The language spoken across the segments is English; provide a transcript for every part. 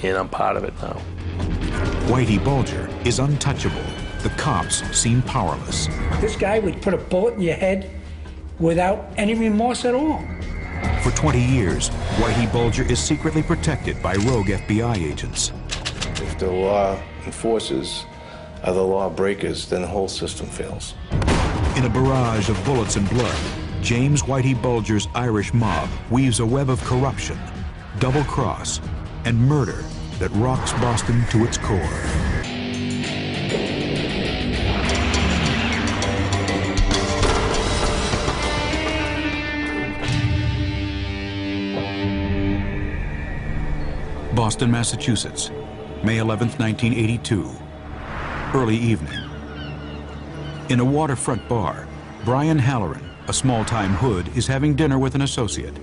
and I'm part of it now. Whitey Bulger is untouchable. The cops seem powerless. This guy would put a bullet in your head without any remorse at all. For 20 years, Whitey Bulger is secretly protected by rogue FBI agents. If the law enforcers are the law breakers, then the whole system fails. In a barrage of bullets and blood, James Whitey Bulger's Irish mob weaves a web of corruption, double cross, and murder that rocks Boston to its core. Boston, Massachusetts, May 11th, 1982. Early evening. In a waterfront bar, Brian Halloran, a small-time hood, is having dinner with an associate.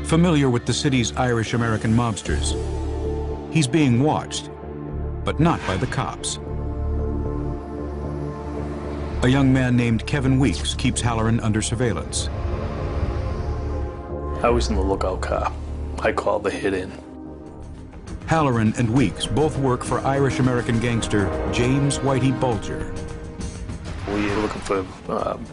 Familiar with the city's Irish-American mobsters, he's being watched, but not by the cops. A young man named Kevin Weeks keeps Halloran under surveillance. I was in the lookout car. I called the hit-in. Halloran and Weeks both work for Irish-American gangster James Whitey Bulger. We were looking for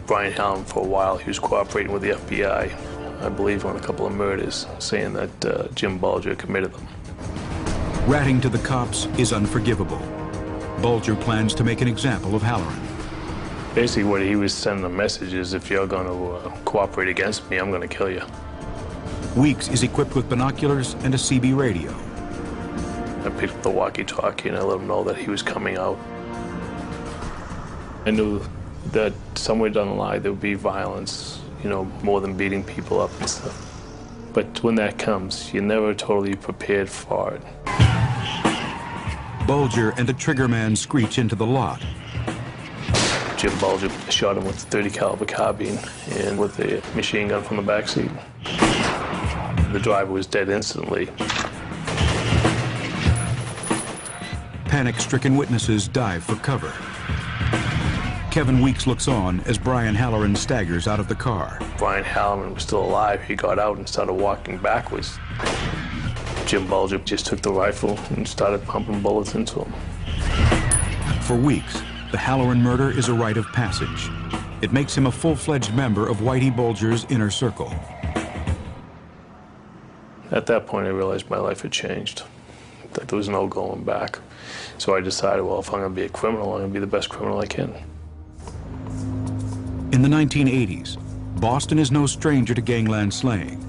Brian Halloran for a while. He was cooperating with the FBI, I believe, on a couple of murders, saying that Jim Bulger committed them. Ratting to the cops is unforgivable. Bulger plans to make an example of Halloran. Basically, what he was sending a message is, if you're going to cooperate against me, I'm going to kill you. Weeks is equipped with binoculars and a CB radio. I picked up the walkie-talkie and I let him know that he was coming out. I knew that somewhere down the line there would be violence, you know, more than beating people up and stuff. But when that comes, you're never totally prepared for it. Bulger and the triggerman screech into the lot. Jim Bulger shot him with a .30 caliber carbine and with a machine gun from the backseat. The driver was dead instantly. Panic-stricken witnesses dive for cover. Kevin Weeks looks on as Brian Halloran staggers out of the car. Brian Halloran was still alive. He got out and started walking backwards. Jim Bulger just took the rifle and started pumping bullets into him. For Weeks, the Halloran murder is a rite of passage. It makes him a full-fledged member of Whitey Bulger's inner circle. At that point, I realized my life had changed, that there was no going back. So I decided, well, if I'm going to be a criminal, I'm going to be the best criminal I can. In the 1980s, Boston is no stranger to gangland slaying.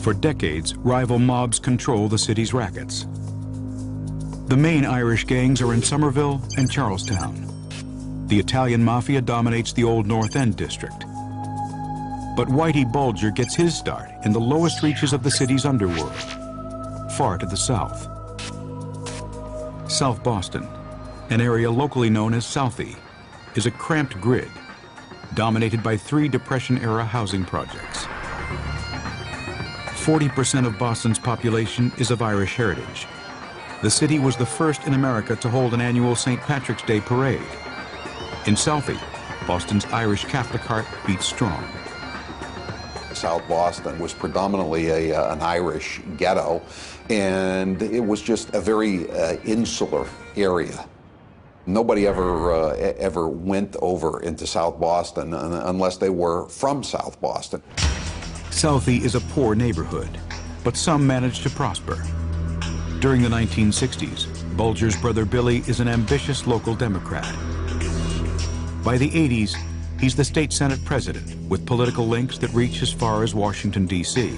For decades, rival mobs control the city's rackets. The main Irish gangs are in Somerville and Charlestown. The Italian mafia dominates the Old North End district. But Whitey Bulger gets his start in the lowest reaches of the city's underworld, far to the south. South Boston, an area locally known as Southie, is a cramped grid dominated by 3 Depression-era housing projects. 40% of Boston's population is of Irish heritage. The city was the first in America to hold an annual St. Patrick's Day parade. In Southie, Boston's Irish Catholic heart beats strong. South Boston was predominantly an Irish ghetto, and it was just a very insular area. Nobody ever went over into South Boston unless they were from South Boston. Southie is a poor neighborhood, but some managed to prosper. During the 1960s, Bulger's brother Billy is an ambitious local Democrat. By the 80s, he's the state Senate president with political links that reach as far as Washington, D.C.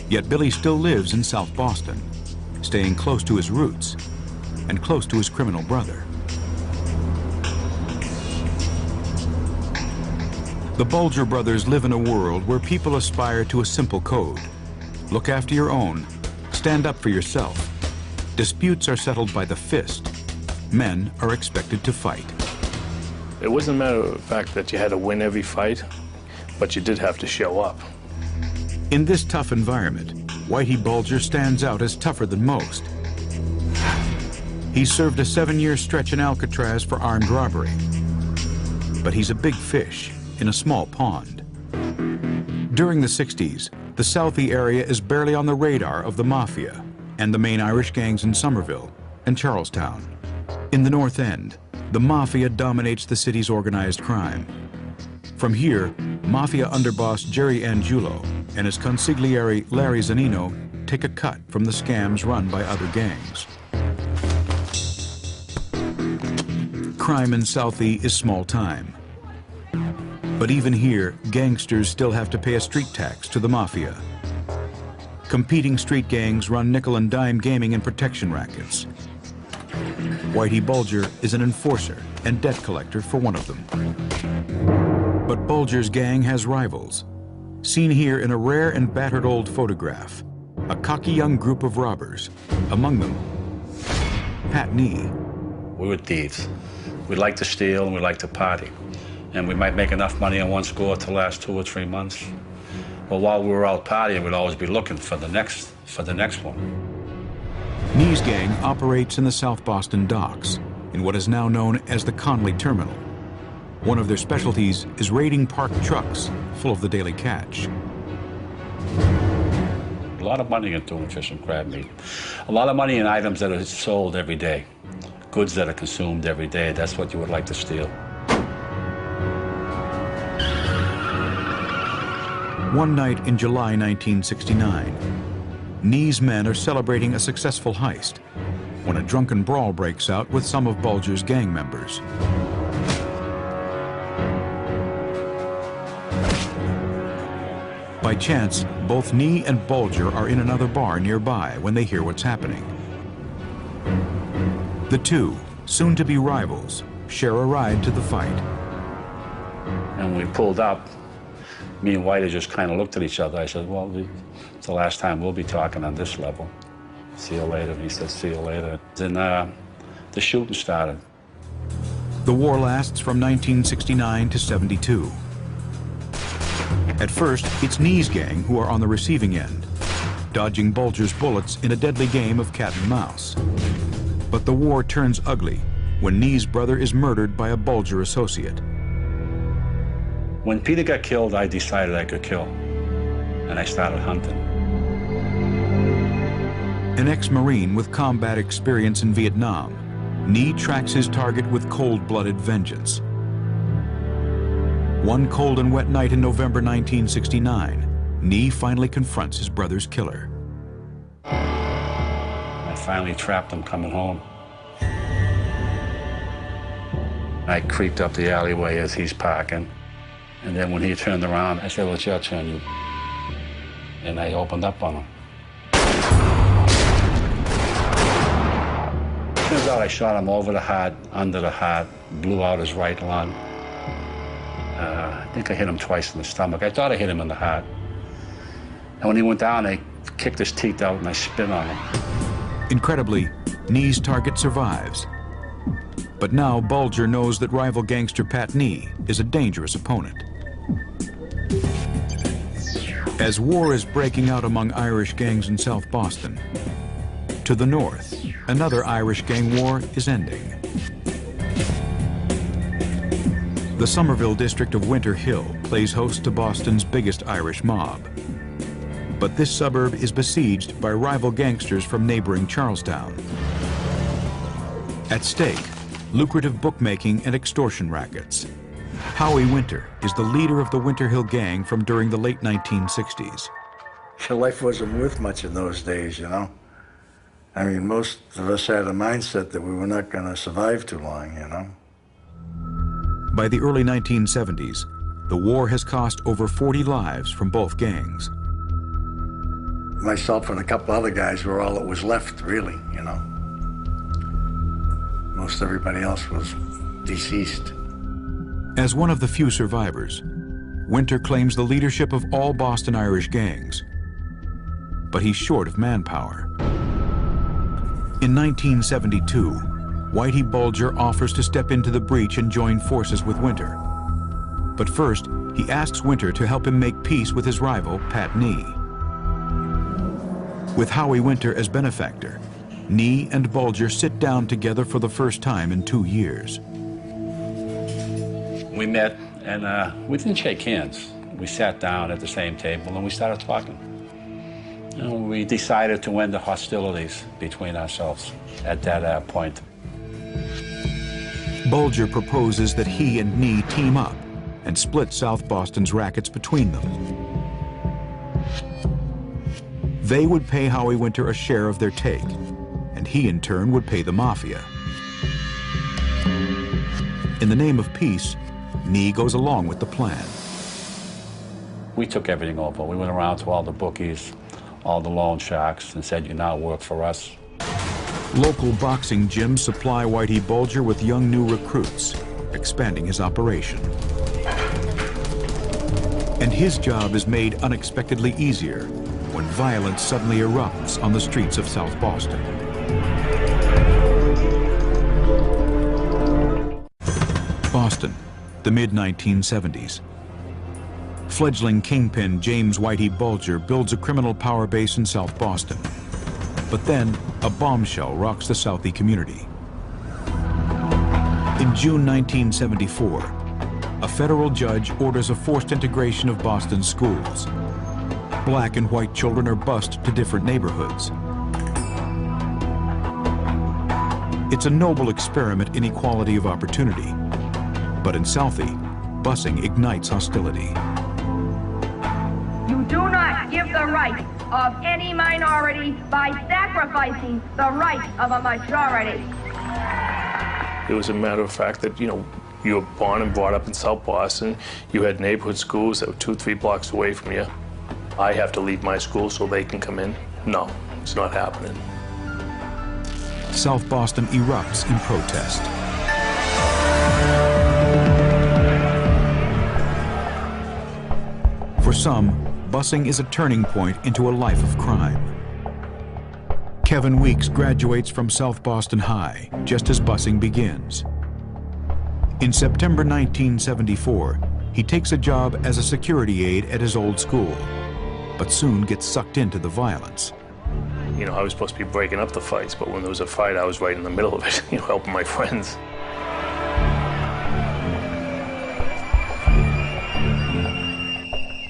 Yet Billy still lives in South Boston, staying close to his roots and close to his criminal brother. The Bulger brothers live in a world where people aspire to a simple code. Look after your own, stand up for yourself. Disputes are settled by the fist. Men are expected to fight. It wasn't a matter of the fact that you had to win every fight, but you did have to show up. In this tough environment, Whitey Bulger stands out as tougher than most. He served a 7-year stretch in Alcatraz for armed robbery. But he's a big fish in a small pond. During the 60s, the Southie area is barely on the radar of the Mafia and the main Irish gangs in Somerville and Charlestown. In the North End, the Mafia dominates the city's organized crime. From here, Mafia underboss Jerry Angiulo and his consigliere Larry Zanino take a cut from the scams run by other gangs. Crime in Southie is small time. But even here, gangsters still have to pay a street tax to the Mafia. Competing street gangs run nickel and dime gaming and protection rackets. Whitey Bulger is an enforcer and debt collector for one of them. But Bulger's gang has rivals. Seen here in a rare and battered old photograph, a cocky young group of robbers, among them, Pat Nee. We were thieves. We like to steal and we like to party. And we might make enough money on one score to last 2 or 3 months. But while we were out partying, we'd always be looking for the next one. Nee's gang operates in the South Boston docks, in what is now known as the Conley Terminal. One of their specialties is raiding parked trucks full of the daily catch. A lot of money in doing fish and crab meat. A lot of money in items that are sold every day. Goods that are consumed every day. That's what you would like to steal. One night in July 1969, Nee's men are celebrating a successful heist when a drunken brawl breaks out with some of Bulger's gang members. By chance, both Nee and Bulger are in another bar nearby when they hear what's happening. The two, soon to be rivals, share a ride to the fight. And when we pulled up, me and Whitey just kind of looked at each other. I said, well, it's the last time we'll be talking on this level. See you later. And he said, see you later. Then the shooting started. The war lasts from 1969 to 72. At first, it's Nee's gang who are on the receiving end, dodging Bulger's bullets in a deadly game of cat and mouse. But the war turns ugly when Nee's brother is murdered by a Bulger associate. When Peter got killed, I decided I could kill, and I started hunting. An ex-Marine with combat experience in Vietnam, Nee tracks his target with cold-blooded vengeance. One cold and wet night in November 1969, Nee finally confronts his brother's killer. I finally trapped him coming home. I creeped up the alleyway as he's parking. And then when he turned around, I said, well, it's your turn, you. And I opened up on him. Turns out I shot him over the heart, under the heart, blew out his right lung. I think I hit him twice in the stomach. I thought I hit him in the heart. And when he went down, I kicked his teeth out and I spit on him. Incredibly, Nee's target survives. But now Bulger knows that rival gangster Pat Nee is a dangerous opponent. As war is breaking out among Irish gangs in South Boston, to the north, another Irish gang war is ending. The Somerville district of Winter Hill plays host to Boston's biggest Irish mob. But this suburb is besieged by rival gangsters from neighboring Charlestown. At stake, lucrative bookmaking and extortion rackets. Howie Winter is the leader of the Winter Hill gang from during the late 1960s. Life wasn't worth much in those days, you know. I mean, most of us had a mindset that we were not going to survive too long, you know. By the early 1970s, the war has cost over 40 lives from both gangs. Myself and a couple other guys were all that was left, really, you know. Most everybody else was deceased. As one of the few survivors, Winter claims the leadership of all Boston Irish gangs. But he's short of manpower. In 1972, Whitey Bulger offers to step into the breach and join forces with Winter. But first, he asks Winter to help him make peace with his rival, Pat Nee. With Howie Winter as benefactor, Nee and Bulger sit down together for the first time in 2 years. We met, and we didn't shake hands. We sat down at the same table, and we started talking. We decided to end the hostilities between ourselves at that point. Bulger proposes that he and Nee team up and split South Boston's rackets between them. They would pay Howie Winter a share of their take, and he in turn would pay the mafia. In the name of peace, Nee goes along with the plan. We took everything over. We went around to all the bookies, all the loan sharks, and said, "You now work for us." Local boxing gyms supply Whitey Bulger with young new recruits, expanding his operation. And his job is made unexpectedly easier when violence suddenly erupts on the streets of South Boston. Boston, the mid-1970s. Fledgling kingpin James Whitey Bulger builds a criminal power base in South Boston. But then, a bombshell rocks the Southie community. In June 1974, a federal judge orders a forced integration of Boston's schools. Black and white children are bused to different neighborhoods. It's a noble experiment in equality of opportunity. But in Southie, busing ignites hostility. You do not give the right of any minority by sacrificing the right of a majority. It was a matter of fact that, you were born and brought up in South Boston. You had neighborhood schools that were 2-3 blocks away from you. I have to leave my school so they can come in. No, it's not happening. South Boston erupts in protest. For some, busing is a turning point into a life of crime. Kevin Weeks graduates from South Boston High just as busing begins. In September 1974, he takes a job as a security aide at his old school, but soon gets sucked into the violence. I was supposed to be breaking up the fights, but when there was a fight, I was right in the middle of it, helping my friends.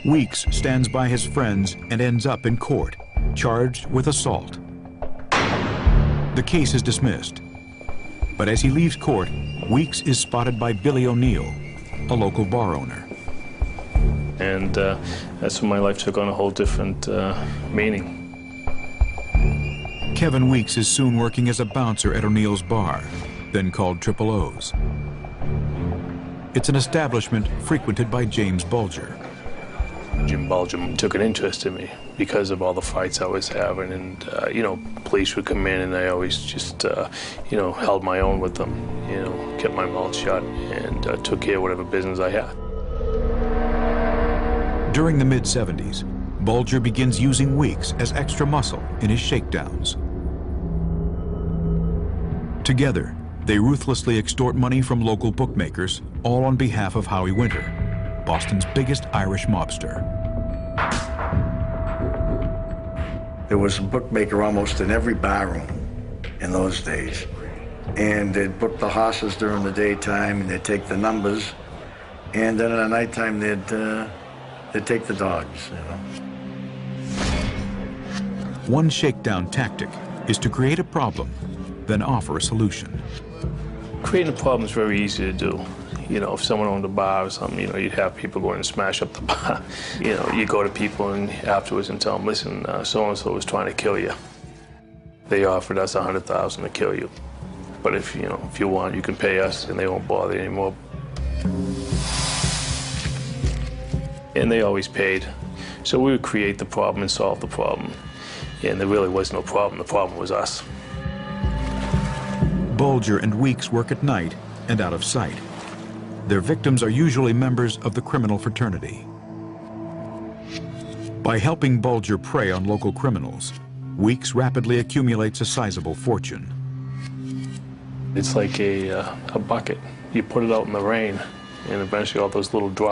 Weeks stands by his friends and ends up in court, charged with assault. The case is dismissed. But as he leaves court, Weeks is spotted by Billy O'Neill, a local bar owner. And that's when my life took on a whole different meaning. Kevin Weeks is soon working as a bouncer at O'Neill's bar, then called Triple O's. It's an establishment frequented by James Bulger. Jim Bulger took an interest in me because of all the fights I was having, and police would come in, and I always just held my own with them, kept my mouth shut, and took care of whatever business I had. During the mid-70s, Bulger begins using Weeks as extra muscle in his shakedowns. Together, they ruthlessly extort money from local bookmakers, all on behalf of Howie Winter, Boston's biggest Irish mobster. There was a bookmaker almost in every bar room in those days. And they'd book the horses during the daytime, and they'd take the numbers. And then in the nighttime, they'd take the dogs, One shakedown tactic is to create a problem, then offer a solution. Creating a problem is very easy to do. If someone owned a bar or something, you'd have people go in and smash up the bar. You go to people and afterwards and tell them, listen, so-and-so was trying to kill you. They offered us $100,000 to kill you. But if you want, you can pay us and they won't bother you anymore. And they always paid. So we would create the problem and solve the problem. And there really was no problem. The problem was us. Bulger and Weeks work at night and out of sight. Their victims are usually members of the criminal fraternity. By helping Bulger prey on local criminals, Weeks rapidly accumulates a sizable fortune. It's like a bucket. You put it out in the rain, and eventually all those little drops